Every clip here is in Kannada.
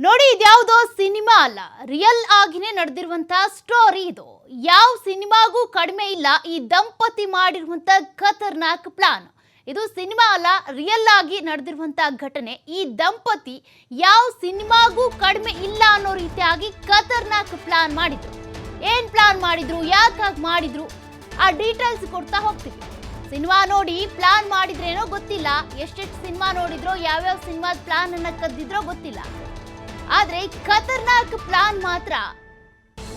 ನೋಡಿ, ಇದ್ಯಾವುದೋ ಸಿನಿಮಾ ಅಲ್ಲ, ರಿಯಲ್ ಆಗಿನೇ ನಡೆದಿರುವಂತ ಸ್ಟೋರಿ ಇದು. ಯಾವ ಸಿನಿಮಾಗೂ ಕಡಿಮೆ ಇಲ್ಲ ಈ ದಂಪತಿ ಮಾಡಿರುವಂತ ಖತರ್ನಾಕ್ ಪ್ಲಾನ್. ಇದು ಸಿನಿಮಾ ಅಲ್ಲ, ರಿಯಲ್ ಆಗಿ ನಡೆದಿರುವಂತ ಘಟನೆ. ಈ ದಂಪತಿ ಯಾವ ಸಿನಿಮಾಗೂ ಕಡಿಮೆ ಇಲ್ಲ ಅನ್ನೋ ರೀತಿಯಾಗಿ ಖತರ್ನಾಕ್ ಪ್ಲಾನ್ ಮಾಡಿದ್ರು. ಏನ್ ಪ್ಲಾನ್ ಮಾಡಿದ್ರು, ಯಾಕಾಗಿ ಮಾಡಿದ್ರು, ಆ ಡೀಟೇಲ್ಸ್ ಕೊಡ್ತಾ ಹೋಗ್ತೀವಿ. ಸಿನಿಮಾ ನೋಡಿ ಪ್ಲಾನ್ ಮಾಡಿದ್ರೇನೋ ಗೊತ್ತಿಲ್ಲ, ಎಷ್ಟೆಷ್ಟು ಸಿನಿಮಾ ನೋಡಿದ್ರೋ, ಯಾವ್ಯಾವ ಸಿನಿಮಾದ ಪ್ಲಾನ್ ಅನ್ನ ಕದ್ದಿದ್ರೋ ಗೊತ್ತಿಲ್ಲ. ಆದ್ರೆ ಖತರ್ನಾಕ್ ಪ್ಲಾನ್ ಮಾತ್ರ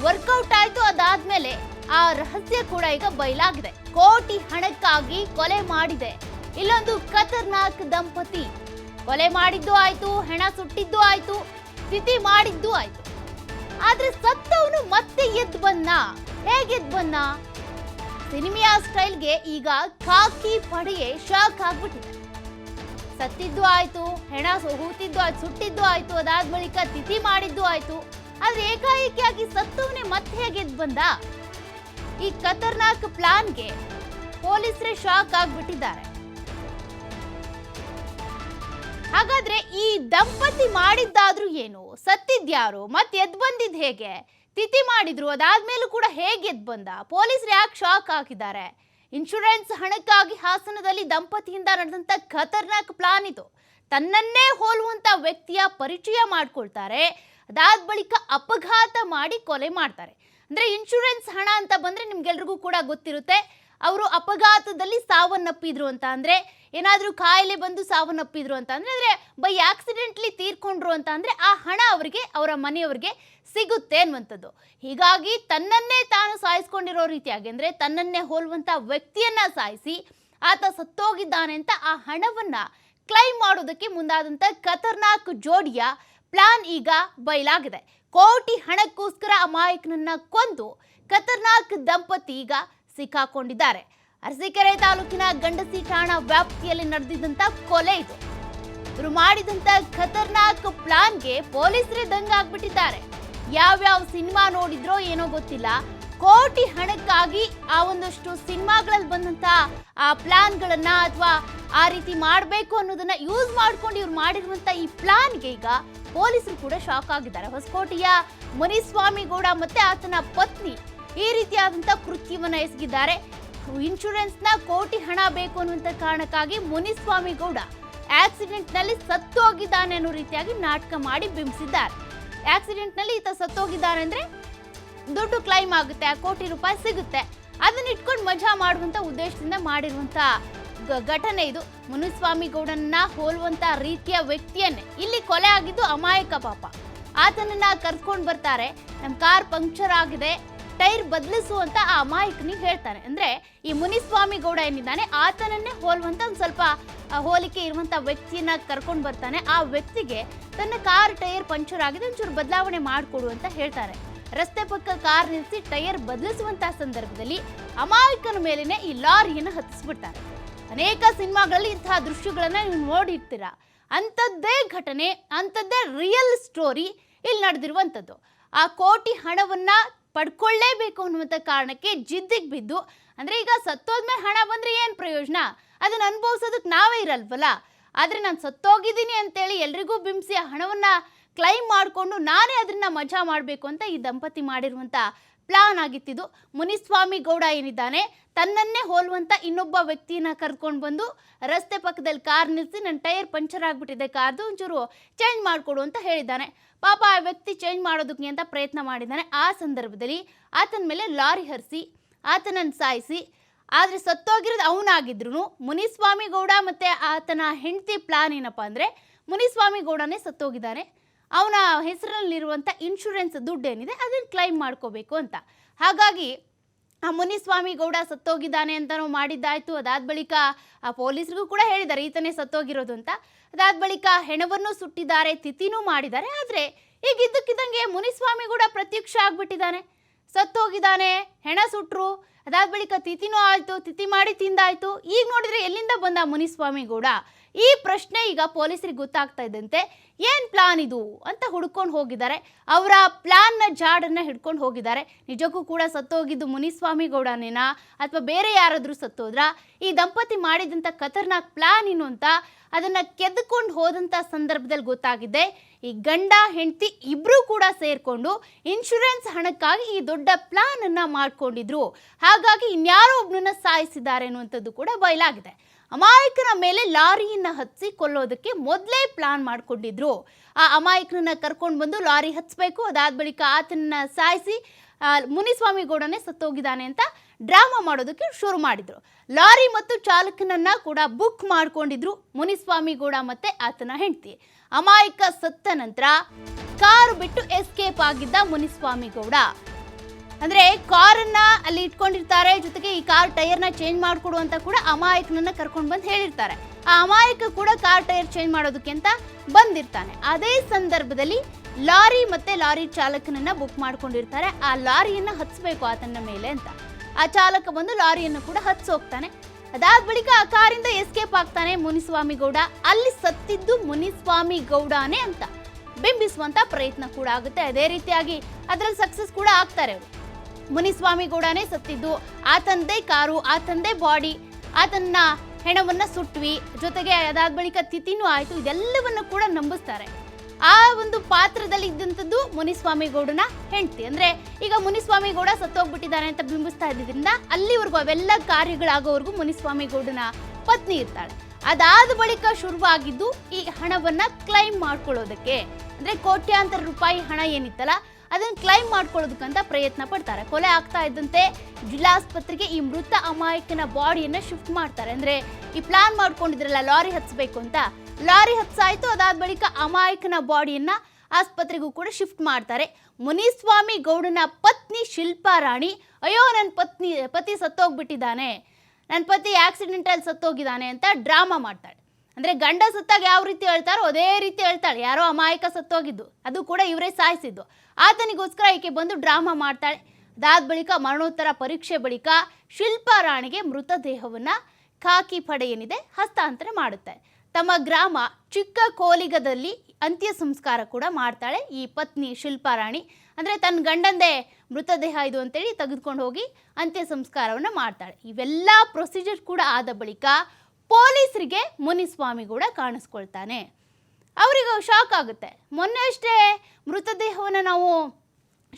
ವರ್ಕೌಟ್ ಆಯ್ತು. ಅದಾದ್ಮೇಲೆ ಆ ರಹಸ್ಯ ಕೂಡ ಈಗ ಬಯಲಾಗಿದೆ. ಕೋಟಿ ಹಣಕ್ಕಾಗಿ ಕೊಲೆ ಮಾಡಿದೆ ಇಲ್ಲೊಂದು ಖತರ್ನಾಕ್ ದಂಪತಿ. ಕೊಲೆ ಮಾಡಿದ್ದು ಆಯ್ತು, ಹೆಣ ಸುಟ್ಟಿದ್ದು ಆಯ್ತು, ತಿಥಿ ಮಾಡಿದ್ದು ಆಯ್ತು. ಆದ್ರೆ ಸತ್ತವನು ಮತ್ತೆ ಎದ್ದು ಬಂದ. ಹೇಗೆ ಎದ್ದು ಬಂದ? ಸಿನಿಮಾ ಸ್ಟೈಲ್ಗೆ ಈಗ ಖಾಕಿ ಪಡೆಯೇ ಶಾಕ್ ಆಗ್ಬಿಟ್ಟಿದೆ. ಸತ್ತಿದ್ದು ಆಯ್ತು, ಹೆಣ ಹೂತಿದ್ದು ಆಯ್ತು, ಸುಟ್ಟಿದ್ದು ಆಯ್ತು, ಅದಾದ ಬಳಿಕ ತಿಥಿ ಮಾಡಿದ್ದು ಆಯ್ತು. ಆದ್ರೆ ಏಕಾಏಕಿಯಾಗಿ ಸತ್ತವನೇ ಮತ್ತೆ ಹೇಗೆ ಎದ್ದು ಬಂದ? ಈ ಖತರ್ನಾಕ್ ಪ್ಲಾನ್ಗೆ ಪೊಲೀಸರೇ ಶಾಕ್ ಆಗ್ಬಿಟ್ಟಿದ್ದಾರೆ. ಹಾಗಾದ್ರೆ ಈ ದಂಪತಿ ಮಾಡಿದ್ದಾದ್ರೂ ಏನು, ಸತ್ತಿದ್ಯಾರು, ಮತ್ತೆ ಎದ್ದು ಬಂದಿದ್ ಹೇಗೆ, ತಿಥಿ ಮಾಡಿದ್ರು, ಅದಾದ್ಮೇಲೂ ಕೂಡ ಹೇಗೆ ಎದ್ದು ಬಂದ? ಪೊಲೀಸರು ಯಾಕೆ ಶಾಕ್ ಆಗಿದ್ದಾರೆ? ಇನ್ಶೂರೆನ್ಸ್ ಹಣಕ್ಕಾಗಿ ಹಾಸನದಲ್ಲಿ ದಂಪತಿಯಿಂದ ನಡೆದಂತ ಖತರ್ನಾಕ್ ಪ್ಲಾನ್ ಇದು. ತನ್ನನ್ನೇ ಹೋಲುವಂತ ವ್ಯಕ್ತಿಯ ಪರಿಚಯ ಮಾಡ್ಕೊಳ್ತಾರೆ, ಅದಾದ ಬಳಿಕ ಅಪಘಾತ ಮಾಡಿ ಕೊಲೆ ಮಾಡ್ತಾರೆ. ಅಂದ್ರೆ ಇನ್ಶೂರೆನ್ಸ್ ಹಣ ಅಂತ ಬಂದ್ರೆ ನಿಮ್ಗೆಲ್ರಿಗೂ ಕೂಡ ಗೊತ್ತಿರುತ್ತೆ, ಅವರು ಅಪಘಾತದಲ್ಲಿ ಸಾವನ್ನಪ್ಪಿದ್ರು ಅಂತ ಅಂದ್ರೆ, ಏನಾದ್ರೂ ಕಾಯಿಲೆ ಬಂದು ಸಾವನ್ನಪ್ಪಿದ್ರು ಅಂತ ಅಂದ್ರೆ ಬೈ ಆಕ್ಸಿಡೆಂಟ್ಲಿ ತೀರ್ಕೊಂಡ್ರು ಅಂತ ಅಂದ್ರೆ ಆ ಹಣ ಅವರಿಗೆ, ಅವರ ಮನೆಯವರಿಗೆ ಸಿಗುತ್ತೆ ಅನ್ನುವಂಥದ್ದು. ಹೀಗಾಗಿ ತನ್ನನ್ನೇ ತಾನು ಸಾಯಿಸ್ಕೊಂಡಿರೋ ರೀತಿಯಾಗಿ, ಅಂದ್ರೆ ತನ್ನನ್ನೇ ಹೋಲುವಂತ ವ್ಯಕ್ತಿಯನ್ನ ಸಾಯಿಸಿ ಆತ ಸತ್ತೋಗಿದ್ದಾನೆ ಅಂತ ಆ ಹಣವನ್ನ ಕ್ಲೈಮ್ ಮಾಡೋದಕ್ಕೆ ಮುಂದಾದಂತ ಖತರ್ನಾಕ್ ಜೋಡಿಯ ಪ್ಲಾನ್ ಈಗ ಬಯಲಾಗಿದೆ. ಕೋಟಿ ಹಣಕ್ಕೋಸ್ಕರ ಅಮಾಯಕನನ್ನ ಕೊಂದು ಖತರ್ನಾಕ್ ದಂಪತಿ ಈಗ ಸಿಕ್ಕಾಕೊಂಡಿದ್ದಾರೆ. ಅರಸೀಕೆರೆ ತಾಲೂಕಿನ ಗಂಡಸಿ ಠಾಣಾ ವ್ಯಾಪ್ತಿಯಲ್ಲಿ ನಡೆದಿದ್ದಂತ ಕೊಲೆ ಇದು. ಇವರು ಮಾಡಿದಂತ ಖತರ್ನಾಕ್ ಪ್ಲಾನ್ಗೆ ಪೊಲೀಸರೇ ದಂಗಾಗ್ಬಿಟ್ಟಿದ್ದಾರೆ. ಯಾವ್ಯಾವ ಸಿನಿಮಾ ನೋಡಿದ್ರೋ ಏನೋ ಗೊತ್ತಿಲ್ಲ, ಕೋಟಿ ಹಣಕ್ಕಾಗಿ ಆ ಒಂದಷ್ಟು ಸಿನಿಮಾಗಳಲ್ಲಿ ಬಂದಂತ ಆ ಪ್ಲಾನ್ಗಳನ್ನ ಅಥವಾ ಆ ರೀತಿ ಮಾಡಬೇಕು ಅನ್ನೋದನ್ನ ಯೂಸ್ ಮಾಡ್ಕೊಂಡು ಇವ್ರು ಮಾಡಿರುವಂತ ಈ ಪ್ಲಾನ್ಗೆ ಈಗ ಪೊಲೀಸರು ಕೂಡ ಶಾಕ್ ಆಗಿದ್ದಾರೆ. ಹೊಸಕೋಟೆಯ ಮುನಿಸ್ವಾಮಿ ಗೌಡ ಮತ್ತೆ ಆತನ ಪತ್ನಿ ಈ ರೀತಿಯಾದಂತ ಕೃತ್ಯವನ್ನ ಎಸಗಿದ್ದಾರೆ. ಇನ್ಶೂರೆನ್ಸ್ ನ ಕೋಟಿ ಹಣ ಬೇಕು ಅನ್ನುವಂತ ಕಾರಣಕ್ಕಾಗಿ ಮುನಿಸ್ವಾಮಿ ಗೌಡ ಆಕ್ಸಿಡೆಂಟ್ ನಲ್ಲಿ ಸತ್ತೋಗಿದ್ದಾನೆ ಅನ್ನೋ ರೀತಿಯಾಗಿ ನಾಟಕ ಮಾಡಿ ಬಿಂಬಿಸಿದ್ದಾರೆ. ಆಕ್ಸಿಡೆಂಟ್ ನಲ್ಲಿ ಈತ ಸತ್ತೋಗಿದ್ದಾನೆ ಅಂದ್ರೆ ದುಡ್ಡು ಕ್ಲೈಮ್ ಆಗುತ್ತೆ, ಕೋಟಿ ರೂಪಾಯಿ ಸಿಗುತ್ತೆ, ಅದನ್ನ ಇಟ್ಕೊಂಡು ಮಜಾ ಮಾಡುವಂತ ಉದ್ದೇಶದಿಂದ ಮಾಡಿರುವಂತ ಘಟನೆ ಇದು. ಮುನಿಸ್ವಾಮಿ ಗೌಡನ್ನ ಹೋಲುವಂತ ರೀತಿಯ ವ್ಯಕ್ತಿಯನ್ನೇ ಇಲ್ಲಿ ಕೊಲೆ ಆಗಿದ್ದು ಅಮಾಯಕ ಪಾಪ. ಆತನನ್ನ ಕರ್ಕೊಂಡು ಬರ್ತಾರೆ, ನಮ್ಮ ಕಾರ್ ಪಂಕ್ಚರ್ ಆಗಿದೆ, ಟೈರ್ ಬದಲಿಸುವಂತ ಆ ಅಮಾಯಕನಿಗೆ ಹೇಳ್ತಾನೆ. ಅಂದ್ರೆ ಈ ಮುನಿಸ್ವಾಮಿ ಗೌಡ ಏನಿದ್ದಾನೆ ಆತನನ್ನೇ ಹೋಲುವಂತ ಒಂದು ಸ್ವಲ್ಪ ಹೋಲಿಕೆ ಇರುವಂತ ವ್ಯಕ್ತಿಯನ್ನ ಕರ್ಕೊಂಡು ಬರ್ತಾನೆ. ಆ ವ್ಯಕ್ತಿಗೆ ತನ್ನ ಕಾರ್ ಟೈರ್ ಪಂಕ್ಚರ್ ಆಗಿದೆ, ಒಂಚೂರು ಬದಲಾವಣೆ ಮಾಡಿಕೊಡು ಅಂತ ಹೇಳ್ತಾರೆ. ರಸ್ತೆ ಪಕ್ಕ ಕಾರ್ ನಿಲ್ಲಿಸಿ ಟೈರ್ ಬದಲಿಸುವಂತಹ ಸಂದರ್ಭದಲ್ಲಿ ಅಮಾಯಕನ ಮೇಲೇನೆ ಈ ಲಾರಿಯನ್ನು ಹತ್ತಿಸ್ಬಿಡ್ತಾರೆ. ಅನೇಕ ಸಿನಿಮಾಗಳಲ್ಲಿ ಇಂತಹ ದೃಶ್ಯಗಳನ್ನ ನೀವು ನೋಡಿರ್ತೀರಾ. ಅಂಥದ್ದೇ ಘಟನೆ, ಅಂಥದ್ದೇ ರಿಯಲ್ ಸ್ಟೋರಿ ಇಲ್ಲಿ ನಡೆದಿರುವಂಥದ್ದು. ಆ ಕೋಟಿ ಹಣವನ್ನ ಪಡ್ಕೊಳ್ಳೇಬೇಕು ಅನ್ನುವಂಥ ಕಾರಣಕ್ಕೆ ಜಿದ್ದಿಗೆ ಬಿದ್ದು, ಅಂದ್ರೆ ಈಗ ಸತ್ತೋದ್ಮೇಲೆ ಹಣ ಬಂದ್ರೆ ಏನ್ ಪ್ರಯೋಜನ, ಅದನ್ನ ಅನುಭವಿಸೋದಕ್ಕೆ ನಾವೇ ಇರಲ್ವಲ್ಲ. ಆದ್ರೆ ನಾನು ಸತ್ತೋಗಿದ್ದೀನಿ ಅಂತೇಳಿ ಎಲ್ರಿಗೂ ಬಿಂಬಿಸಿ ಆ ಹಣವನ್ನ ಕ್ಲೈಮ್ ಮಾಡಿಕೊಂಡು ನಾನೇ ಅದನ್ನ ಮಜಾ ಮಾಡಬೇಕು ಅಂತ ಈ ದಂಪತಿ ಮಾಡಿರುವಂತ ಪ್ಲಾನ್ ಆಗಿತ್ತಿದು. ಮುನಿಸ್ವಾಮಿ ಗೌಡ ಏನಿದ್ದಾನೆ ತನ್ನನ್ನೇ ಹೋಲುವಂತ ಇನ್ನೊಬ್ಬ ವ್ಯಕ್ತಿಯನ್ನ ಕರ್ಕೊಂಡು ಬಂದು ರಸ್ತೆ ಪಕ್ಕದಲ್ಲಿ ಕಾರ್ ನಿಲ್ಲಿಸಿ, ನನ್ನ ಟೈರ್ ಪಂಚರ್ ಆಗ್ಬಿಟ್ಟಿದೆ ಕಾರ್ದು, ಒಂಚೂರು ಚೇಂಜ್ ಮಾಡಿಕೊಡು ಅಂತ ಹೇಳಿದ್ದಾನೆ. ಪಾಪ ಆ ವ್ಯಕ್ತಿ ಚೇಂಜ್ ಮಾಡೋದಕ್ಕೆ ಅಂತ ಪ್ರಯತ್ನ ಮಾಡಿದ್ದಾನೆ. ಆ ಸಂದರ್ಭದಲ್ಲಿ ಆತನ ಮೇಲೆ ಲಾರಿ ಹರಿಸಿ ಆತನನ್ನು ಸಾಯಿಸಿ, ಆದರೆ ಸತ್ತೋಗಿರೋದು ಅವನಾಗಿದ್ರು ಮುನಿಸ್ವಾಮಿ ಗೌಡ ಮತ್ತೆ ಆತನ ಹೆಂಡತಿ ಪ್ಲಾನ್ ಏನಪ್ಪ ಅಂದರೆ, ಮುನಿಸ್ವಾಮಿ ಗೌಡನೇ ಸತ್ತೋಗಿದ್ದಾನೆ, ಅವನ ಹೆಸರಲ್ಲಿರುವಂಥ ಇನ್ಶೂರೆನ್ಸ್ ದುಡ್ಡು ಏನಿದೆ ಅದನ್ನು ಕ್ಲೈಮ್ ಮಾಡ್ಕೋಬೇಕು ಅಂತ. ಹಾಗಾಗಿ ಆ ಮುನಿಸ್ವಾಮಿ ಗೌಡ ಸತ್ತೋಗಿದ್ದಾನೆ ಅಂತನೂ ಮಾಡಿದ್ದಾಯ್ತು. ಅದಾದ ಬಳಿಕ ಆ ಪೊಲೀಸರಿಗೂ ಕೂಡ ಹೇಳಿದ್ದಾರೆ ಈತನೇ ಸತ್ತೋಗಿರೋದು ಅಂತ. ಅದಾದ ಬಳಿಕ ಹೆಣವನ್ನು ಸುಟ್ಟಿದ್ದಾರೆ, ತಿಥಿನೂ ಮಾಡಿದ್ದಾರೆ. ಆದರೆ ಈಗ ಇದ್ದಕ್ಕಿದ್ದಂಗೆ ಮುನಿಸ್ವಾಮಿ ಗೌಡ ಪ್ರತ್ಯಕ್ಷ ಆಗ್ಬಿಟ್ಟಿದ್ದಾನೆ, ಸತ್ತೋಗಿದ್ದಾನೆ, ಹೆಣ ಸುಟ್ರು, ಅದಾದ ಬಳಿಕ ತಿಥಿನೂ ಆಯ್ತು, ತಿಥಿ ಮಾಡಿ ತಿಂದಾಯ್ತು. ಈಗ ನೋಡಿದ್ರೆ ಎಲ್ಲಿಂದ ಬಂದ ಮುನಿಸ್ವಾಮಿ ಗೌಡ? ಈ ಪ್ರಶ್ನೆ ಈಗ ಪೊಲೀಸರಿಗೆ ಗೊತ್ತಾಗ್ತಾ ಇದ್ದಂತೆ ಏನ್ ಪ್ಲಾನ್ ಇದು ಅಂತ ಹುಡ್ಕೊಂಡು ಹೋಗಿದ್ದಾರೆ. ಅವರ ಪ್ಲಾನ್ನ ಜಾಡನ್ನ ಹಿಡ್ಕೊಂಡು ಹೋಗಿದ್ದಾರೆ. ನಿಜಕ್ಕೂ ಕೂಡ ಸತ್ತೋಗಿದ್ದು ಮುನಿಸ್ವಾಮಿ ಗೌಡನೇನಾ ಅಥವಾ ಬೇರೆ ಯಾರಾದ್ರೂ ಸತ್ತೋದ್ರ? ಈ ದಂಪತಿ ಮಾಡಿದಂಥ ಖತರ್ನಾಕ್ ಪ್ಲಾನ್ ಏನು ಅಂತ ಅದನ್ನ ಕೆದ್ದುಕೊಂಡು ಹೋದಂಥ ಸಂದರ್ಭದಲ್ಲಿ ಗೊತ್ತಾಗಿದೆ. ಈ ಗಂಡ ಹೆಂಡತಿ ಇಬ್ರು ಕೂಡ ಸೇರ್ಕೊಂಡು ಇನ್ಶೂರೆನ್ಸ್ ಹಣಕ್ಕಾಗಿ ಈ ದೊಡ್ಡ ಪ್ಲಾನ್ ಅನ್ನ ಮಾಡ್ಕೊಂಡಿದ್ರು. ಹಾಗಾಗಿ ಇನ್ಯಾರೋ ಒಬ್ನನ್ನ ಸಾಯಿಸಿದ್ದಾರೆ ಅನ್ನುವಂಥದ್ದು ಕೂಡ ಬಯಲಾಗಿದೆ. ಅಮಾಯಕನ ಮೇಲೆ ಲಾರಿಯನ್ನ ಹತ್ತಿ ಕೊಲ್ಲೋದಕ್ಕೆ ಮೊದಲೇ ಪ್ಲಾನ್ ಮಾಡ್ಕೊಂಡಿದ್ರು. ಆ ಅಮಾಯಕನನ್ನ ಕರ್ಕೊಂಡು ಬಂದು ಲಾರಿ ಹತ್ಸ್ಬೇಕು, ಅದಾದ ಬಳಿಕ ಆತನನ್ನ ಸಾಯಿಸಿ ಮುನಿಸ್ವಾಮಿ ಗೌಡನೇ ಸತ್ತೋಗಿದ್ದಾನೆ ಅಂತ ಡ್ರಾಮಾ ಮಾಡೋದಕ್ಕೆ ಶುರು ಮಾಡಿದ್ರು. ಲಾರಿ ಮತ್ತು ಚಾಲಕನನ್ನ ಕೂಡ ಬುಕ್ ಮಾಡ್ಕೊಂಡಿದ್ರು ಮುನಿಸ್ವಾಮಿ ಗೌಡ ಮತ್ತೆ ಆತನ ಹೆಂಡತಿ. ಅಮಾಯಕ ಸತ್ತ ನಂತರ ಕಾರು ಬಿಟ್ಟು ಎಸ್ಕೇಪ್ ಆಗಿದ್ದ ಮುನಿಸ್ವಾಮಿ ಗೌಡ. ಅಂದ್ರೆ ಕಾರನ್ನ ಅಲ್ಲಿ ಇಟ್ಕೊಂಡಿರ್ತಾರೆ, ಜೊತೆಗೆ ಈ ಕಾರ್ ಟೈರ್ನ ಚೇಂಜ್ ಮಾಡ್ಕೊಡು ಅಂತ ಕೂಡ ಅಮಾಯಕನನ್ನ ಕರ್ಕೊಂಡು ಬಂದು ಹೇಳಿರ್ತಾರೆ. ಆ ಅಮಾಯಕ ಕೂಡ ಕಾರ್ ಟೈರ್ ಚೇಂಜ್ ಮಾಡೋದಕ್ಕೆ ಅಂತ ಬಂದಿರ್ತಾನೆ. ಅದೇ ಸಂದರ್ಭದಲ್ಲಿ ಲಾರಿ ಮತ್ತೆ ಲಾರಿ ಚಾಲಕನನ್ನ ಬುಕ್ ಮಾಡ್ಕೊಂಡಿರ್ತಾರೆ. ಆ ಲಾರಿಯನ್ನ ಹತ್ಸ್ಬೇಕು ಆತನ ಮೇಲೆ ಅಂತ. ಆ ಚಾಲಕ ಬಂದು ಲಾರಿಯನ್ನು ಕೂಡ ಹತ್ಸೋಗ್ತಾನೆ. ಅದಾದ ಬಳಿಕ ಆ ಕಾರಿಂದ ಎಸ್ಕೇಪ್ ಆಗ್ತಾನೆ ಮುನಿಸ್ವಾಮಿ ಗೌಡ. ಅಲ್ಲಿ ಸತ್ತಿದ್ದು ಮುನಿಸ್ವಾಮಿ ಗೌಡನೇ ಅಂತ ಬಿಂಬಿಸುವಂತ ಪ್ರಯತ್ನ ಕೂಡ ಆಗುತ್ತೆ. ಅದೇ ರೀತಿಯಾಗಿ ಅದರಲ್ಲಿ ಸಕ್ಸಸ್ ಕೂಡ ಆಗ್ತಾರೆ ಅವರು. ಮುನಿಸ್ವಾಮಿ ಗೌಡನೇ ಸತ್ತಿದ್ದು, ಆತಂದೇ ಕಾರು, ಆತಂದೇ ಬಾಡಿ, ಆತನ ಹೆಣವನ್ನ ಸುಟ್ವಿ, ಜೊತೆಗೆ ಅದಾದ ಬಳಿಕ ತಿಥಿನೂ ಆಯ್ತು, ಇದೆಲ್ಲವನ್ನು ಕೂಡ ನಂಬಿಸ್ತಾರೆ. ಆ ಒಂದು ಪಾತ್ರದಲ್ಲಿ ಇದ್ದಂಥದ್ದು ಮುನಿಸ್ವಾಮಿ ಗೌಡನ ಹೆಂಡತಿ. ಅಂದ್ರೆ ಈಗ ಮುನಿಸ್ವಾಮಿ ಗೌಡ ಸತ್ತೋಗ್ಬಿಟ್ಟಿದ್ದಾನೆ ಅಂತ ಬಿಂಬಿಸ್ತಾ ಇದ್ದಿದ್ರಿಂದ ಅಲ್ಲಿವರೆಗೂ ಅವೆಲ್ಲ ಕಾರ್ಯಗಳಾಗೋವರೆಗೂ ಮುನಿಸ್ವಾಮಿ ಗೌಡನ ಪತ್ನಿ ಇರ್ತಾಳೆ. ಅದಾದ ಬಳಿಕ ಶುರುವಾಗಿದ್ದು ಈ ಹಣವನ್ನ ಕ್ಲೈಮ್ ಮಾಡ್ಕೊಳ್ಳೋದಕ್ಕೆ. ಅಂದ್ರೆ ಕೋಟ್ಯಾಂತರ ರೂಪಾಯಿ ಹಣ ಏನಿತ್ತಲ್ಲ ಅದನ್ನ ಕ್ಲೈಮ್ ಮಾಡ್ಕೊಳ್ಳೋದಕ್ಕಂತ ಪ್ರಯತ್ನ ಪಡ್ತಾರೆ. ಕೊಲೆ ಆಗ್ತಾ ಇದ್ದಂತೆ ಜಿಲ್ಲಾಸ್ಪತ್ರೆಗೆ ಈ ಮೃತ ಅಮಾಯಕನ ಬಾಡಿಯನ್ನ ಶಿಫ್ಟ್ ಮಾಡ್ತಾರೆ. ಅಂದ್ರೆ ಈ ಪ್ಲಾನ್ ಮಾಡ್ಕೊಂಡಿದ್ರಲ್ಲ ಲಾರಿ ಹತ್ಸ್ಬೇಕು ಅಂತ, ಲಾರಿ ಹತ್ಸಾಯ್ತು. ಅದಾದ ಬಳಿಕ ಅಮಾಯಕನ ಬಾಡಿಯನ್ನ ಆಸ್ಪತ್ರೆಗೂ ಕೂಡ ಶಿಫ್ಟ್ ಮಾಡ್ತಾರೆ. ಮುನಿಸ್ವಾಮಿ ಗೌಡನ ಪತ್ನಿ ಶಿಲ್ಪಾ ರಾಣಿ, ಅಯ್ಯೋ ನನ್ನ ಪತಿ ಸತ್ತೋಗ್ಬಿಟ್ಟಿದ್ದಾನೆ, ನನ್ನ ಪತಿ ಆಕ್ಸಿಡೆಂಟಲ್ಲಿ ಸತ್ತೋಗಿದ್ದಾನೆ ಅಂತ ಡ್ರಾಮಾ ಮಾಡ್ತಾಳೆ. ಅಂದರೆ ಗಂಡ ಸತ್ತಾಗ ಯಾವ ರೀತಿ ಹೇಳ್ತಾರೋ ಅದೇ ರೀತಿ ಹೇಳ್ತಾಳೆ. ಯಾರೋ ಅಮಾಯಕ ಸತ್ತೋಗಿದ್ದು, ಅದು ಕೂಡ ಇವರೇ ಸಾಯಿಸಿದ್ದು. ಆತನಿಗೋಸ್ಕರ ಈಕೆ ಬಂದು ಡ್ರಾಮಾ ಮಾಡ್ತಾಳೆ. ಅದಾದ ಬಳಿಕ ಮರಣೋತ್ತರ ಪರೀಕ್ಷೆ ಬಳಿಕ ಶಿಲ್ಪಾ ರಾಣಿಗೆ ಮೃತದೇಹವನ್ನು ಖಾಕಿ ಪಡೆ ಏನಿದೆ ಹಸ್ತಾಂತರ ಮಾಡುತ್ತೆ. ತಮ್ಮ ಗ್ರಾಮ ಚಿಕ್ಕ ಕೋಲಿಗದಲ್ಲಿ ಅಂತ್ಯ ಸಂಸ್ಕಾರ ಕೂಡ ಮಾಡ್ತಾಳೆ ಈ ಪತ್ನಿ ಶಿಲ್ಪಾ ರಾಣಿ. ಅಂದರೆ ತನ್ನ ಗಂಡಂದೇ ಮೃತದೇಹ ಇದು ಅಂತೇಳಿ ತೆಗೆದುಕೊಂಡು ಹೋಗಿ ಅಂತ್ಯ ಸಂಸ್ಕಾರವನ್ನು ಮಾಡ್ತಾಳೆ. ಇವೆಲ್ಲ ಪ್ರೊಸೀಜರ್ ಕೂಡ ಆದ ಬಳಿಕ ಪೊಲೀಸರಿಗೆ ಮುನಿಸ್ವಾಮಿ ಕೂಡ ಕಾಣಿಸ್ಕೊಳ್ತಾನೆ. ಅವರಿಗೆ ಶಾಕ್ ಆಗುತ್ತೆ. ಮೊನ್ನೆ ಅಷ್ಟೇ ಮೃತದೇಹವನ್ನು ನಾವು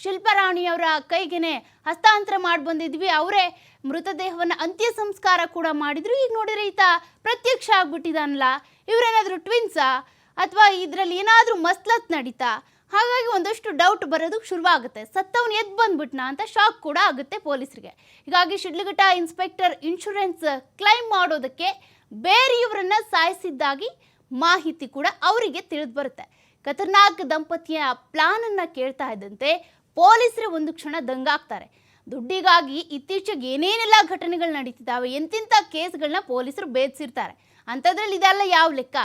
ಶಿಲ್ಪಾ ರಾಣಿಯವರ ಕೈಗೆನೆ ಹಸ್ತಾಂತರ ಮಾಡಿ ಬಂದಿದ್ವಿ, ಅವರೇ ಮೃತದೇಹವನ್ನು ಅಂತ್ಯ ಸಂಸ್ಕಾರ ಕೂಡ ಮಾಡಿದ್ರು. ಈಗ ನೋಡಿದ್ರೆ ಈತ ಪ್ರತ್ಯಕ್ಷ ಆಗ್ಬಿಟ್ಟಿದಾನಲ್ಲ, ಇವರೇನಾದರೂ ಟ್ವಿನ್ಸಾ ಅಥವಾ ಇದರಲ್ಲಿ ಏನಾದರೂ ಮಸ್ಲತ್ ನಡೀತಾ? ಹಾಗಾಗಿ ಒಂದಷ್ಟು ಡೌಟ್ ಬರೋದಕ್ಕೆ ಶುರುವಾಗುತ್ತೆ. ಸತ್ತವನು ಎದ್ದು ಬಂದ್ಬಿಟ್ನಾ ಅಂತ ಶಾಕ್ ಕೂಡ ಆಗುತ್ತೆ ಪೊಲೀಸರಿಗೆ. ಹೀಗಾಗಿ ಶಿಡ್ಲಘಟ್ಟ ಇನ್ಸ್ಪೆಕ್ಟರ್ ಇನ್ಶೂರೆನ್ಸ್ ಕ್ಲೈಮ್ ಮಾಡೋದಕ್ಕೆ ಬೇರೆಯವರನ್ನ ಸಾಯಿಸಿದ್ದಾಗಿ ಮಾಹಿತಿ ಕೂಡ ಅವರಿಗೆ ತಿಳಿದು ಬರುತ್ತೆ. ಖತರ್ನಾಕ್ ದಂಪತಿಯ ಪ್ಲಾನ್ ಅನ್ನ ಕೇಳ್ತಾ ಇದ್ದಂತೆ ಪೊಲೀಸರೇ ಒಂದು ಕ್ಷಣ ದಂಗಾಗ್ತಾರೆ. ದುಡ್ಡಿಗಾಗಿ ಇತ್ತೀಚೆಗೆ ಏನೇನೆಲ್ಲ ಘಟನೆಗಳು ನಡೀತಿದ್ದಾವೆ, ಎಂತಿಂಥ ಕೇಸ್ಗಳನ್ನ ಪೊಲೀಸರು ಭೇದಿಸಿರ್ತಾರೆ. ಅಂಥದ್ರಲ್ಲಿ ಇದೆಲ್ಲ ಯಾವ ಲೆಕ್ಕ?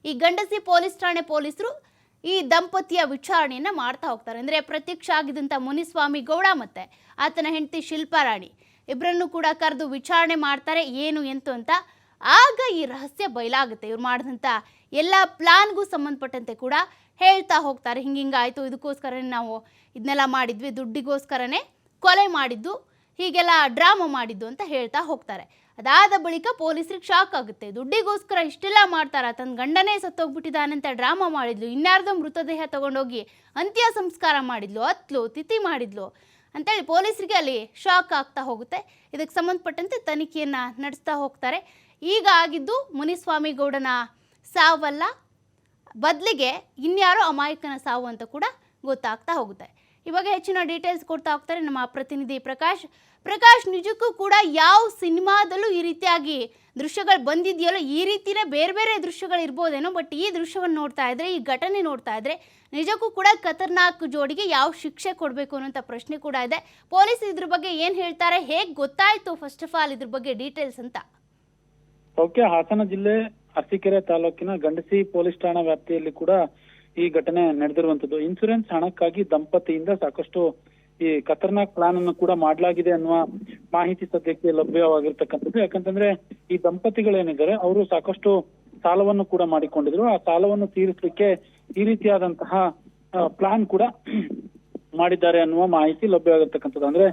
ಈ ಗಂಡಸಿ ಪೊಲೀಸ್ ಠಾಣೆ ಪೊಲೀಸರು ಈ ದಂಪತಿಯ ವಿಚಾರಣೆಯನ್ನು ಮಾಡ್ತಾ ಹೋಗ್ತಾರೆ. ಅಂದರೆ ಪ್ರತ್ಯಕ್ಷ ಆಗಿದ್ದಂಥ ಮುನಿಸ್ವಾಮಿ ಗೌಡ ಮತ್ತು ಆತನ ಹೆಂಡತಿ ಶಿಲ್ಪಾ ರಾಣಿ ಇಬ್ಬರನ್ನು ಕೂಡ ಕರೆದು ವಿಚಾರಣೆ ಮಾಡ್ತಾರೆ, ಏನು ಎಂತು ಅಂತ. ಆಗ ಈ ರಹಸ್ಯ ಬಯಲಾಗುತ್ತೆ. ಇವ್ರು ಮಾಡಿದಂಥ ಎಲ್ಲ ಪ್ಲಾನ್ಗೂ ಸಂಬಂಧಪಟ್ಟಂತೆ ಕೂಡ ಹೇಳ್ತಾ ಹೋಗ್ತಾರೆ. ಹಿಂಗಾಯಿತು, ಇದಕ್ಕೋಸ್ಕರನೇ ನಾವು ಇದನ್ನೆಲ್ಲ ಮಾಡಿದ್ವಿ, ದುಡ್ಡಿಗೋಸ್ಕರನೇ ಕೊಲೆ ಮಾಡಿದ್ದು, ಹೀಗೆಲ್ಲ ಡ್ರಾಮಾ ಮಾಡಿದ್ದು ಅಂತ ಹೇಳ್ತಾ ಹೋಗ್ತಾರೆ. ಅದಾದ ಬಳಿಕ ಪೊಲೀಸರಿಗೆ ಶಾಕ್ ಆಗುತ್ತೆ. ದುಡ್ಡಿಗೋಸ್ಕರ ಇಷ್ಟೆಲ್ಲ ಮಾಡ್ತಾರ, ತನ್ನ ಗಂಡನೇ ಸತ್ತೋಗ್ಬಿಟ್ಟಿದ್ದಾನಂತ ಡ್ರಾಮಾ ಮಾಡಿದ್ಲು, ಇನ್ಯಾರ್ದೋ ಮೃತದೇಹ ತಗೊಂಡೋಗಿ ಅಂತ್ಯ ಸಂಸ್ಕಾರ ಮಾಡಿದ್ಲು, ಹತ್ಲು ತಿಥಿ ಮಾಡಿದ್ಲು ಅಂತೇಳಿ ಪೊಲೀಸರಿಗೆ ಅಲ್ಲಿ ಶಾಕ್ ಆಗ್ತಾ ಹೋಗುತ್ತೆ. ಇದಕ್ಕೆ ಸಂಬಂಧಪಟ್ಟಂತೆ ತನಿಖೆಯನ್ನು ನಡೆಸ್ತಾ ಹೋಗ್ತಾರೆ. ಈಗ ಆಗಿದ್ದು ಮುನಿಸ್ವಾಮಿ ಗೌಡನ ಸಾವಲ್ಲ, ಬದಲಿಗೆ ಇನ್ಯಾರೋ ಅಮಾಯಕನ ಸಾವು ಅಂತ ಕೂಡ ಗೊತ್ತಾಗ್ತಾ ಹೋಗುತ್ತೆ. ಇವಾಗ ಹೆಚ್ಚಿನ ಡೀಟೇಲ್ಸ್ ಕೊಡ್ತಾ ಹೋಗ್ತಾರೆ ನಮ್ಮ ಪ್ರತಿನಿಧಿ ಪ್ರಕಾಶ್. ನಿಜಕ್ಕೂ ಕೂಡ ಯಾವ ಸಿನಿಮಾದಲ್ಲೂ ಈ ರೀತಿಯಾಗಿ ದೃಶ್ಯಗಳು ಬಂದಿದೆಯಲ್ಲ, ಈ ರೀತಿನೇ ಬೇರೆ ಬೇರೆ ದೃಶ್ಯಗಳು ಇರ್ಬೋದೇನೋ, ಬಟ್ ಈ ದೃಶ್ಯವನ್ನು ನೋಡ್ತಾ ಇದ್ರೆ, ಈ ಘಟನೆ ನೋಡ್ತಾ ಇದ್ರೆ ನಿಜಕ್ಕೂ ಕೂಡ ಖತರ್ನಾಕ್ ಜೋಡಿಗೆ ಯಾವ ಶಿಕ್ಷೆ ಕೊಡಬೇಕು ಅನ್ನೋಂಥ ಪ್ರಶ್ನೆ ಕೂಡ ಇದೆ. ಪೊಲೀಸ್ ಇದ್ರ ಬಗ್ಗೆ ಏನು ಹೇಳ್ತಾರೆ, ಹೇಗೆ ಗೊತ್ತಾಯಿತು ಫಸ್ಟ್ ಆಫ್ ಆಲ್ ಇದ್ರ ಬಗ್ಗೆ ಡೀಟೇಲ್ಸ್ ಅಂತ? ಓಕೆ, ಹಾಸನ ಜಿಲ್ಲೆ ಅರಸೀಕೆರೆ ತಾಲೂಕಿನ ಗಂಡಸಿ ಪೊಲೀಸ್ ಠಾಣಾ ವ್ಯಾಪ್ತಿಯಲ್ಲಿ ಕೂಡ ಈ ಘಟನೆ ನಡೆದಿರುವಂತದ್ದು. ಇನ್ಸೂರೆನ್ಸ್ ಹಣಕ್ಕಾಗಿ ದಂಪತಿಯಿಂದ ಸಾಕಷ್ಟು ಈ ಖತರ್ನಾಕ್ ಪ್ಲಾನ್ ಅನ್ನು ಕೂಡ ಮಾಡಲಾಗಿದೆ ಅನ್ನುವ ಮಾಹಿತಿ ಸದ್ಯಕ್ಕೆ ಲಭ್ಯವಾಗಿರ್ತಕ್ಕಂಥದ್ದು. ಯಾಕಂತಂದ್ರೆ ಈ ದಂಪತಿಗಳೇನಿದ್ದಾರೆ ಅವರು ಸಾಕಷ್ಟು ಸಾಲವನ್ನು ಕೂಡ ಮಾಡಿಕೊಂಡಿದ್ರು. ಆ ಸಾಲವನ್ನು ತೀರಿಸಲಿಕ್ಕೆ ಈ ರೀತಿಯಾದಂತಹ ಪ್ಲಾನ್ ಕೂಡ ಮಾಡಿದ್ದಾರೆ ಅನ್ನುವ ಮಾಹಿತಿ ಲಭ್ಯವಾಗಿರ್ತಕ್ಕಂಥದ್ದು. ಅಂದ್ರೆ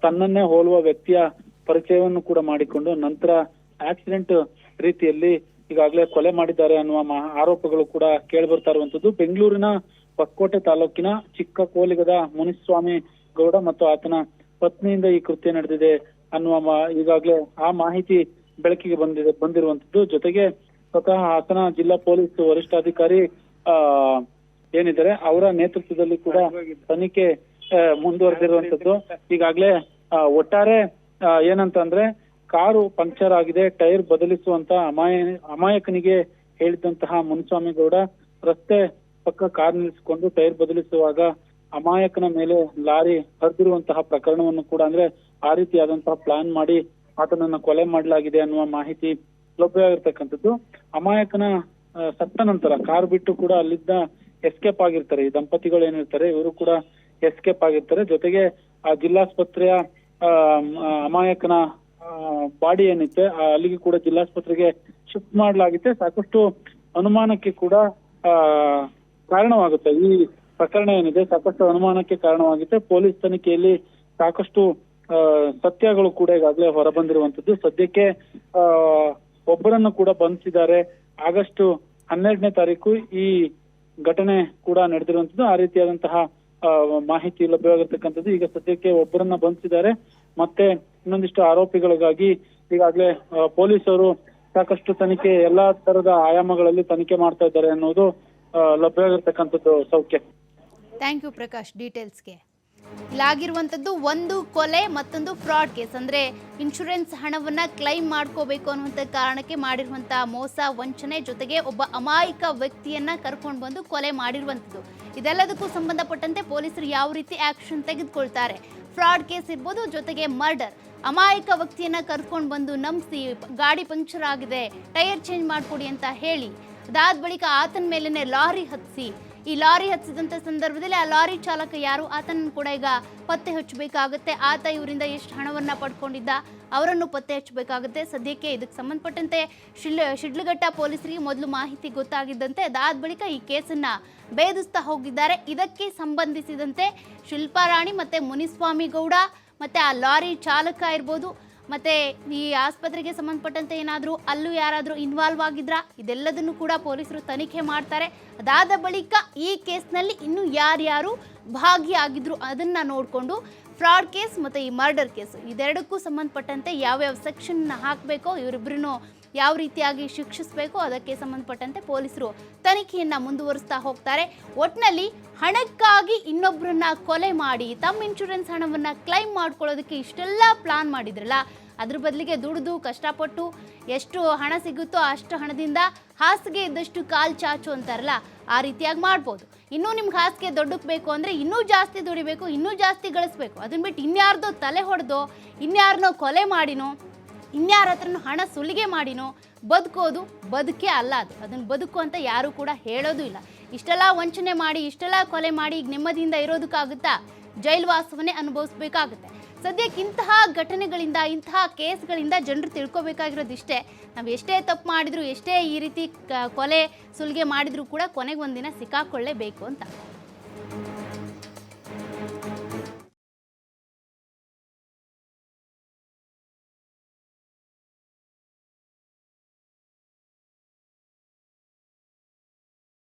ತನ್ನನ್ನೇ ಹೋಲುವ ವ್ಯಕ್ತಿಯ ಪರಿಚಯವನ್ನು ಕೂಡ ಮಾಡಿಕೊಂಡು ನಂತರ ಆಕ್ಸಿಡೆಂಟ್ ರೀತಿಯಲ್ಲಿ ಈಗಾಗಲೇ ಕೊಲೆ ಮಾಡಿದ್ದಾರೆ ಅನ್ನುವ ಆರೋಪಗಳು ಕೂಡ ಕೇಳಿ ಬರ್ತಾ ಇರುವಂತದ್ದು. ಬೆಂಗಳೂರಿನ ಹೊಸಕೋಟೆ ತಾಲೂಕಿನ ಚಿಕ್ಕ ಕೋಲಿಗದ ಮುನಿಸ್ವಾಮಿ ಗೌಡ ಮತ್ತು ಆತನ ಪತ್ನಿಯಿಂದ ಈ ಕೃತ್ಯ ನಡೆದಿದೆ ಅನ್ನುವ ಈಗಾಗಲೇ ಆ ಮಾಹಿತಿ ಬೆಳಕಿಗೆ ಬಂದಿರುವಂತದ್ದು. ಜೊತೆಗೆ ಸ್ವತಃ ಹಾಸನ ಜಿಲ್ಲಾ ಪೊಲೀಸ್ ವರಿಷ್ಠಾಧಿಕಾರಿ ಏನಿದ್ದಾರೆ ಅವರ ನೇತೃತ್ವದಲ್ಲಿ ಕೂಡ ತನಿಖೆ ಮುಂದುವರೆದಿರುವಂತದ್ದು. ಈಗಾಗಲೇ ಒಟ್ಟಾರೆ ಏನಂತಂದ್ರೆ ಕಾರು ಪಂಕ್ಚರ್ ಆಗಿದೆ, ಟೈರ್ ಬದಲಿಸುವಂತ ಅಮಾಯಕನಿಗೆ ಹೇಳಿದಂತಹ ಮುನಿಸ್ವಾಮಿ ಗೌಡ ರಸ್ತೆ ಪಕ್ಕ ಕಾರ್ ನಿಲ್ಲಿಸಿಕೊಂಡು ಟೈರ್ ಬದಲಿಸುವಾಗ ಅಮಾಯಕನ ಮೇಲೆ ಲಾರಿ ಹರಿದಿರುವಂತಹ ಪ್ರಕರಣವನ್ನು ಕೂಡ ಅಂದ್ರೆ ಆ ರೀತಿಯಾದಂತಹ ಪ್ಲಾನ್ ಮಾಡಿ ಆತನನ್ನ ಕೊಲೆ ಮಾಡಲಾಗಿದೆ ಅನ್ನುವ ಮಾಹಿತಿ ಲಭ್ಯವಾಗಿರ್ತಕ್ಕಂಥದ್ದು. ಅಮಾಯಕನ ಸತ್ತ ನಂತರ ಕಾರ್ ಬಿಟ್ಟು ಕೂಡ ಅಲ್ಲಿದ್ದ ಎಸ್ಕೇಪ್ ಆಗಿರ್ತಾರೆ ಈ ದಂಪತಿಗಳು ಏನಿರ್ತಾರೆ, ಇವರು ಕೂಡ ಎಸ್ಕೇಪ್ ಆಗಿರ್ತಾರೆ. ಜೊತೆಗೆ ಆ ಜಿಲ್ಲಾಸ್ಪತ್ರೆಯ ಅಮಾಯಕನ ಬಾಡಿ ಏನಿತ್ತೆ ಅಲ್ಲಿಗೆ ಕೂಡ ಜಿಲ್ಲಾಸ್ಪತ್ರೆಗೆ ಶಿಫ್ಟ್ ಮಾಡಲಾಗುತ್ತೆ. ಸಾಕಷ್ಟು ಅನುಮಾನಕ್ಕೆ ಕೂಡ ಕಾರಣವಾಗುತ್ತೆ. ಈ ಪ್ರಕರಣ ಏನಿದೆ ಸಾಕಷ್ಟು ಅನುಮಾನಕ್ಕೆ ಕಾರಣವಾಗುತ್ತೆ. ಪೊಲೀಸ್ ತನಿಖೆಯಲ್ಲಿ ಸಾಕಷ್ಟು ಸತ್ಯಗಳು ಕೂಡ ಈಗಾಗಲೇ ಹೊರಬಂದಿರುವಂತದ್ದು. ಸದ್ಯಕ್ಕೆ ಒಬ್ಬರನ್ನು ಕೂಡ ಬಂಧಿಸಿದ್ದಾರೆ. ಆಗಸ್ಟ್ 12ನೇ ತಾರೀಕು ಈ ಘಟನೆ ಕೂಡ ನಡೆದಿರುವಂತದ್ದು. ಆ ರೀತಿಯಾದಂತಹ ಮಾಹಿತಿ ಲಭ್ಯವಾಗಿರ್ತಕ್ಕಂಥದ್ದು. ಈಗ ಸದ್ಯಕ್ಕೆ ಒಬ್ಬರನ್ನ ಬಂಧಿಸಿದ್ದಾರೆ. ಮತ್ತೆ ಇನ್ನೊಂದಿಷ್ಟು ಆರೋಪಿಗಳಿಗಾಗಿ ಈಗಾಗಲೇ ಪೊಲೀಸರು ಸಾಕಷ್ಟು ತನಿಖೆ ಎಲ್ಲಾ ತರದ ಆಯಾಮಗಳಲ್ಲಿ ತನಿಖೆ ಮಾಡ್ತಾ ಇದ್ದಾರೆ ಅನ್ನೋದು ಲಭ್ಯವಾಗಿರ್ತಕ್ಕಂಥದ್ದು. ಸೌಖ್ಯ. ಥ್ಯಾಂಕ್ ಯು ಪ್ರಕಾಶ್ ಡೀಟೇಲ್ಸ್ಗೆ. ಇಲ್ಲಾಗಿರುವಂಥದ್ದು ಒಂದು ಕೊಲೆ, ಮತ್ತೊಂದು ಫ್ರಾಡ್ ಕೇಸ್. ಅಂದರೆ ಇನ್ಶೂರೆನ್ಸ್ ಹಣವನ್ನು ಕ್ಲೈಮ್ ಮಾಡ್ಕೋಬೇಕು ಅನ್ನುವಂಥ ಕಾರಣಕ್ಕೆ ಮಾಡಿರುವಂಥ ಮೋಸ, ವಂಚನೆ, ಜೊತೆಗೆ ಒಬ್ಬ ಅಮಾಯಕ ವ್ಯಕ್ತಿಯನ್ನು ಕರ್ಕೊಂಡು ಬಂದು ಕೊಲೆ ಮಾಡಿರುವಂಥದ್ದು. ಇದೆಲ್ಲದಕ್ಕೂ ಸಂಬಂಧಪಟ್ಟಂತೆ ಪೊಲೀಸರು ಯಾವ ರೀತಿ ಆ್ಯಕ್ಷನ್ ತೆಗೆದುಕೊಳ್ತಾರೆ, ಫ್ರಾಡ್ ಕೇಸ್ ಇರ್ಬೋದು, ಜೊತೆಗೆ ಮರ್ಡರ್, ಅಮಾಯಕ ವ್ಯಕ್ತಿಯನ್ನು ಕರ್ಕೊಂಡು ಬಂದು ನಂಬಿಸಿ ಗಾಡಿ ಪಂಕ್ಚರ್ ಆಗಿದೆ ಟೈರ್ ಚೇಂಜ್ ಮಾಡಿಕೊಡಿ ಅಂತ ಹೇಳಿ ಅದಾದ ಬಳಿಕ ಆತನ ಮೇಲೇ ಲಾರಿ ಹತ್ತಿಸಿ, ಈ ಲಾರಿ ಹತ್ತಿಸಿದಂಥ ಸಂದರ್ಭದಲ್ಲಿ ಆ ಲಾರಿ ಚಾಲಕ ಯಾರು ಆತನನ್ನು ಕೂಡ ಈಗ ಪತ್ತೆ ಹಚ್ಚಬೇಕಾಗುತ್ತೆ. ಆತ ಇವರಿಂದ ಎಷ್ಟು ಹಣವನ್ನು ಪಡ್ಕೊಂಡಿದ್ದ ಅವರನ್ನು ಪತ್ತೆ ಹಚ್ಚಬೇಕಾಗುತ್ತೆ. ಸದ್ಯಕ್ಕೆ ಇದಕ್ಕೆ ಸಂಬಂಧಪಟ್ಟಂತೆ ಶಿಡ್ಲಘಟ್ಟ ಪೊಲೀಸರಿಗೆ ಮೊದಲು ಮಾಹಿತಿ ಗೊತ್ತಾಗಿದ್ದಂತೆ ಅದಾದ ಬಳಿಕ ಈ ಕೇಸನ್ನು ಭೇದಿಸ್ತಾ ಹೋಗಿದ್ದಾರೆ. ಇದಕ್ಕೆ ಸಂಬಂಧಿಸಿದಂತೆ ಶಿಲ್ಪಾರಾಣಿ ಮತ್ತು ಮುನಿಸ್ವಾಮಿ ಗೌಡ ಮತ್ತು ಆ ಲಾರಿ ಚಾಲಕ ಇರ್ಬೋದು, ಮತ್ತು ಈ ಆಸ್ಪತ್ರೆಗೆ ಸಂಬಂಧಪಟ್ಟಂತೆ ಏನಾದರೂ ಅಲ್ಲೂ ಯಾರಾದರೂ ಇನ್ವಾಲ್ವ್ ಆಗಿದ್ರಾ, ಇದೆಲ್ಲದನ್ನು ಕೂಡ ಪೊಲೀಸರು ತನಿಖೆ ಮಾಡ್ತಾರೆ. ಅದಾದ ಬಳಿಕ ಈ ಕೇಸ್ನಲ್ಲಿ ಇನ್ನೂ ಯಾರ್ಯಾರು ಭಾಗಿಯಾಗಿದ್ರು ಅದನ್ನು ನೋಡಿಕೊಂಡು ಫ್ರಾಡ್ ಕೇಸ್ ಮತ್ತು ಈ ಮರ್ಡರ್ ಕೇಸು ಇದೆರಡಕ್ಕೂ ಸಂಬಂಧಪಟ್ಟಂತೆ ಯಾವ್ಯಾವ ಸೆಕ್ಷನ್ನ ಹಾಕಬೇಕೋ, ಇವರಿಬ್ಬರನ್ನು ಯಾವ ರೀತಿಯಾಗಿ ಶಿಕ್ಷಿಸಬೇಕು ಅದಕ್ಕೆ ಸಂಬಂಧಪಟ್ಟಂತೆ ಪೊಲೀಸರು ತನಿಖೆಯನ್ನು ಮುಂದುವರಿಸ್ತಾ ಹೋಗ್ತಾರೆ. ಒಟ್ಟಿನಲ್ಲಿ ಹಣಕ್ಕಾಗಿ ಇನ್ನೊಬ್ಬರನ್ನ ಕೊಲೆ ಮಾಡಿ ತಮ್ಮ ಇನ್ಶೂರೆನ್ಸ್ ಹಣವನ್ನು ಕ್ಲೈಮ್ ಮಾಡ್ಕೊಳ್ಳೋದಕ್ಕೆ ಇಷ್ಟೆಲ್ಲ ಪ್ಲಾನ್ ಮಾಡಿದ್ರಲ್ಲ, ಅದ್ರ ಬದಲಿಗೆ ದುಡಿದು ಕಷ್ಟಪಟ್ಟು ಎಷ್ಟು ಹಣ ಸಿಗುತ್ತೋ ಅಷ್ಟು ಹಣದಿಂದ ಹಾಸಿಗೆ ಇದ್ದಷ್ಟು ಕಾಲು ಚಾಚು ಅಂತಾರಲ್ಲ, ಆ ರೀತಿಯಾಗಿ ಮಾಡ್ಬೋದು. ಇನ್ನೂ ನಿಮ್ಗೆ ಹಾಸಿಗೆ ದೊಡ್ಡಕ್ಕೆ ಬೇಕು ಅಂದರೆ ಇನ್ನೂ ಜಾಸ್ತಿ ದುಡಿಬೇಕು, ಇನ್ನೂ ಜಾಸ್ತಿ ಗಳಿಸ್ಬೇಕು. ಅದನ್ನ ಬಿಟ್ಟು ಇನ್ಯಾರ್ದೋ ತಲೆ ಹೊಡೆದೋ, ಇನ್ಯಾರನ್ನೋ ಕೊಲೆ ಮಾಡಿನೋ, ಇನ್ಯಾರ ಹತ್ರನೂ ಹಣ ಸುಲಿಗೆ ಮಾಡಿನೋ ಬದುಕೋದು ಬದುಕೇ ಅಲ್ಲ. ಅದನ್ನು ಬದುಕು ಅಂತ ಯಾರೂ ಕೂಡ ಹೇಳೋದು ಇಲ್ಲ. ಇಷ್ಟೆಲ್ಲ ವಂಚನೆ ಮಾಡಿ, ಇಷ್ಟೆಲ್ಲ ಕೊಲೆ ಮಾಡಿ ಈಗ ನೆಮ್ಮದಿಯಿಂದ ಇರೋದಕ್ಕಾಗುತ್ತಾ? ಜೈಲುವಾಸವನ್ನೇ ಅನುಭವಿಸ್ಬೇಕಾಗುತ್ತೆ. ಸದ್ಯಕ್ಕೆ ಇಂತಹ ಘಟನೆಗಳಿಂದ, ಇಂತಹ ಕೇಸ್ಗಳಿಂದ ಜನರು ತಿಳ್ಕೊಬೇಕಾಗಿರೋದು ಇಷ್ಟೇ, ನಾವು ಎಷ್ಟೇ ತಪ್ಪು ಮಾಡಿದ್ರು, ಎಷ್ಟೇ ಈ ರೀತಿ ಕೊಲೆ ಸುಲಿಗೆ ಮಾಡಿದ್ರು ಕೂಡ ಕೊನೆಗೆ ಒಂದಿನ ಸಿಕ್ಕಾಕೊಳ್ಳೇಬೇಕು ಅಂತ.